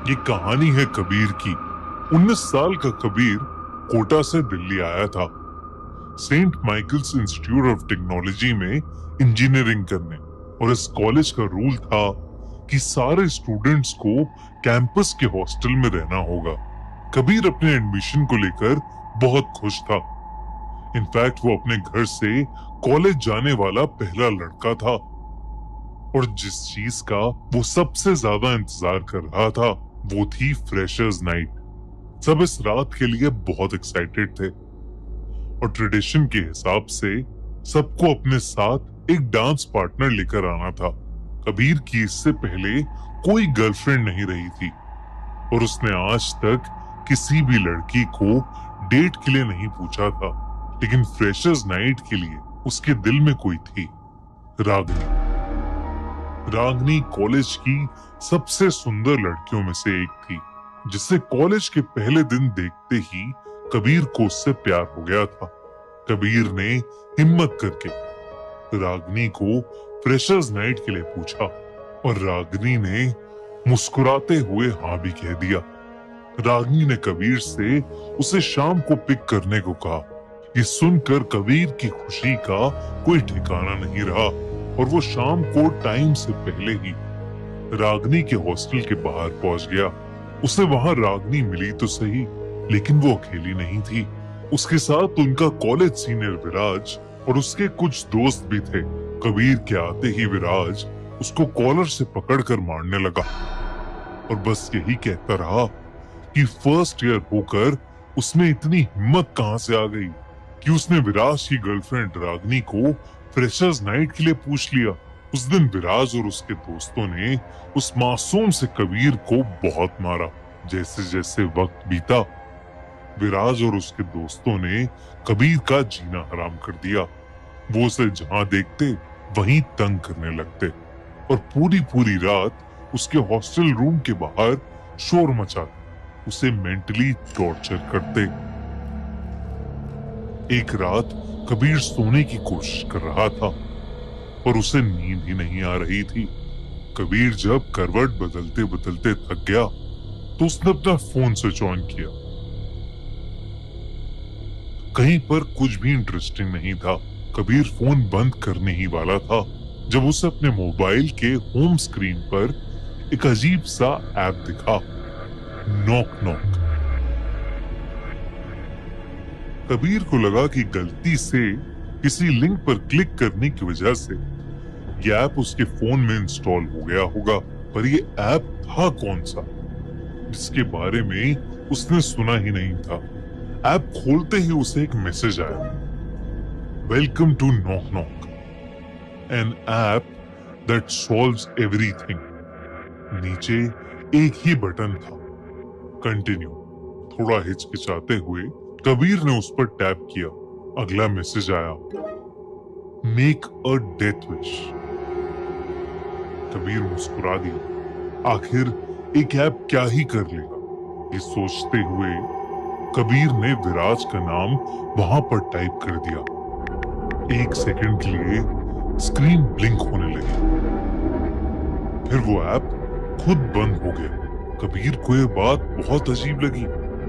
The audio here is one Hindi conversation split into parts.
ये कहानी है कबीर की। 19 साल का कबीर कोटा से दिल्ली आया था Saint Michael's Institute of Technology में इंजीनियरिंग करने। और इस कॉलेज का रूल था कि सारे स्टूडेंट्स को कैंपस के हॉस्टल में रहना होगा। कबीर अपने एडमिशन को लेकर बहुत खुश था। इनफैक्ट वो अपने घर से कॉलेज जाने वाला पहला लड़का था। और जिस चीज का वो सबसे ज्यादा इंतजार कर रहा था वो थी फ्रेशर्स नाइट। सब इस रात के लिए बहुत एक्साइटेड थे और ट्रेडिशन के हिसाब से सबको अपने साथ एक डांस पार्टनर लेकर आना था। कबीर की इससे पहले कोई गर्लफ्रेंड नहीं रही थी और उसने आज तक किसी भी लड़की को डेट के लिए नहीं पूछा था, लेकिन फ्रेशर्स नाइट के लिए उसके दिल में कोई थी, रागनी। रागनी कॉलेज की सबसे सुंदर लड़कियों में से एक थी, जिससे कॉलेज के पहले दिन देखते ही कबीर को उससे प्यार हो गया था। कबीर ने हिम्मत करके रागनी को फ्रेशर्स नाइट के लिए पूछा और रागनी ने मुस्कुराते हुए हाँ भी कह दिया। रागनी ने कबीर से उसे शाम को पिक करने को कहा। ये सुनकर कबीर की खुशी का कोई ठिकाना नहीं रहा और वो शाम को टाइम से पहले ही रागनी के हॉस्टल के बाहर पहुंच गया। उसे वहां रागनी मिली तो सही, लेकिन वो अकेली नहीं थी। उसके साथ उनका कॉलेज सीनियर विराज और उसके कुछ दोस्त भी थे। कबीर के आते ही विराज उसको कॉलर से पकड़कर मारने लगा और बस यही कहता रहा कि फर्स्ट ईयर होकर उसमें इतनी हिम्मत कहां से आ गई कि उसने विराज की गर्लफ्रेंड रागनी को फ्रेशर्स नाइट के लिए पूछ लिया। उस दिन विराज और उसके दोस्तों ने उस मासूम से कबीर को बहुत मारा। जैसे जैसे वक्त बीता, विराज और उसके दोस्तों ने कबीर का जीना हराम कर दिया। वो उसे जहां देखते वहीं तंग करने लगते और पूरी पूरी रात उसके हॉस्टल रूम के बाहर शोर मचाते, उसे मेंटली टॉर्चर करते। एक रात कबीर सोने की कोशिश कर रहा था और उसे नींद ही नहीं आ रही थी। कबीर जब करवट बदलते बदलते थक गया तो उसने अपना फोन स्विच ऑन किया। कहीं पर कुछ भी इंटरेस्टिंग नहीं था। कबीर फोन बंद करने ही वाला था जब उसे अपने मोबाइल के होम स्क्रीन पर एक अजीब सा ऐप दिखा, नॉक नॉक। कबीर को लगा कि गलती से किसी लिंक पर क्लिक करने की वजह से यह ऐप उसके फोन में इंस्टॉल हो गया होगा। पर यह ऐप था कौन सा जिसके बारे में उसने सुना ही नहीं था। ऐप खोलते ही उसे एक मैसेज आया, welcome to knock knock, an app that solves everything. नीचे एक ही बटन था, कंटिन्यू। थोड़ा हिचकिचाते हुए कबीर ने उस पर टैप किया। अगला मैसेज आया, make a death wish. Kabir मुस्कुरा दिया। आखिर एक ऐप क्या ही कर लेगा, ये सोचते हुए कबीर ने विराज का नाम वहां पर टाइप कर दिया। एक सेकंड के लिए स्क्रीन ब्लिंक होने लगी, फिर वो ऐप खुद बंद हो गया। कबीर को यह बात बहुत अजीब लगी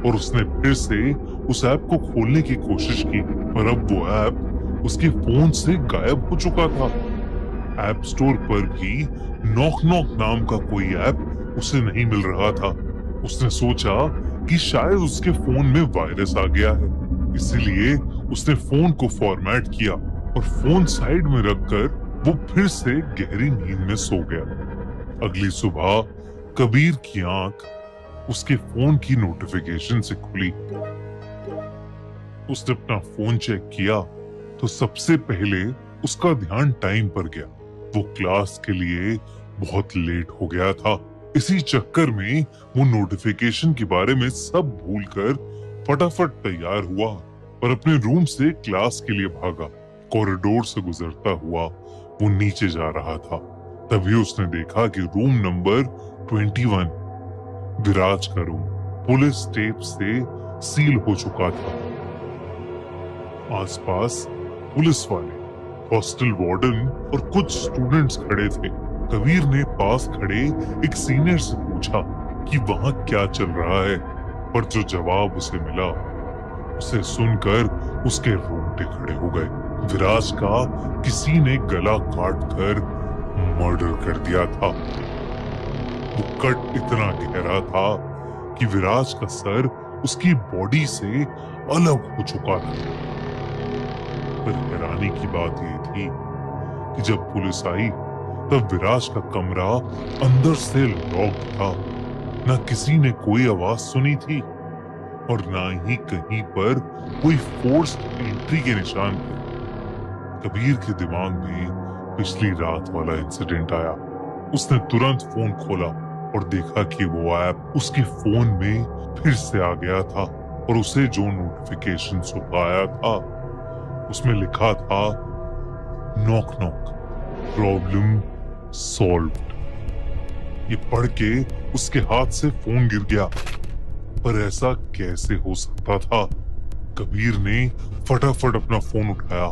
और उसने फिर से उस ऐप को खोलने की कोशिश की, पर अब वो ऐप उसके फोन से गायब हो चुका था। ऐप स्टोर पर भी नॉक नॉक नाम का कोई ऐप उसे नहीं मिल रहा था। उसने सोचा कि शायद उसके फोन में वायरस आ गया है, इसीलिए उसने फोन को फॉर्मेट किया और फोन साइड में रखकर वो फिर से गहरी नींद में सो गया। अगली सुबह कबीर की आंख उसके फोन की नोटिफिकेशन से खुली। उसने अपना फोन चेक किया तो सबसे पहले उसका ध्यान टाइम पर गया। वो क्लास के लिए बहुत लेट हो गया था। इसी चक्कर में वो नोटिफिकेशन के बारे में सब भूलकर फटाफट तैयार हुआ और अपने रूम से क्लास के लिए भागा। कॉरिडोर से गुजरता हुआ वो नीचे जा रहा था। तभी उसने देखा कि रूम नंबर 21, विराज का रूम, पुलिस टेप से सील हो चुका था। आसपास पुलिस वाले, हॉस्टल वार्डन और कुछ स्टूडेंट्स खड़े थे। कबीर ने पास खड़े एक सीनियर से पूछा, कि वहां क्या चल रहा है, पर जो जवाब उसे मिला उसे सुनकर उसके रोंगटे खड़े हो गए। विराज का किसी ने गला काट कर मर्डर कर दिया था। वो कट इतना गहरा था कि विराज का सर उसकी बॉडी से अलग हो चुका था। पर हैरानी की बात यह थी कि जब पुलिस आई तब विराज का कमरा अंदर से लॉक था। ना किसी ने कोई आवाज सुनी थी और ना ही कहीं पर कोई फोर्स्ड एंट्री के निशान थे। कबीर के दिमाग में पिछली रात वाला इंसिडेंट आया। उसने तुरंत फोन खोला और देखा कि वो ऐप उसके फोन में फिर से आ गया था और उसे जो नोटिफिकेशन आया था उसमें लिखा था नॉक नॉक, प्रॉब्लम सॉल्व्ड। ये पढ़ के उसके हाथ से फोन गिर गया। पर ऐसा कैसे हो सकता था? कबीर ने फटाफट अपना फोन उठाया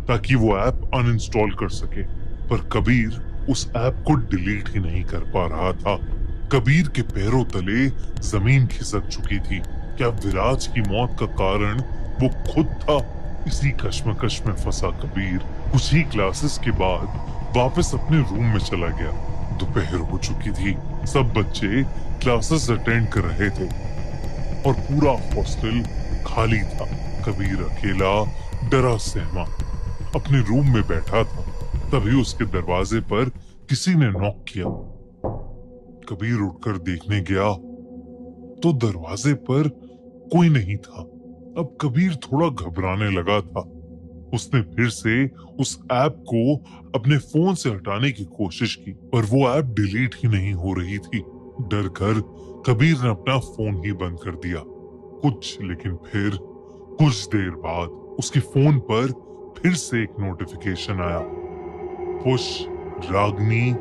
ताकि वो ऐप अनइंस्टॉल कर सके, पर कबीर उस ऐप को डिलीट ही नहीं कर पा रहा था। कबीर के पैरों तले जमीन खिसक चुकी थी। क्या विराज की मौत का कारण वो खुद था? इसी कश्मकश में फंसा कबीर कुछ ही क्लासेस के बाद वापस अपने रूम में चला गया। दोपहर हो चुकी थी। सब बच्चे क्लासेस अटेंड कर रहे थे और पूरा हॉस्टल खाली था। कबीर अकेला डरा सहमा अपने रूम में बैठा था। तभी उसके दरवाजे पर किसी ने नॉक किया। कबीर उठकर देखने गया तो दरवाजे पर कोई नहीं था। अब कबीर थोड़ा घबराने लगा था। उसने फिर से उस ऐप को अपने फोन से हटाने की कोशिश की, पर वो ऐप डिलीट ही नहीं हो रही थी। डर कर कबीर ने अपना फोन ही बंद कर दिया। लेकिन फिर कुछ देर बाद उसके फोन पर फिर से एक नोटिफिकेशन आया। पुश रागनी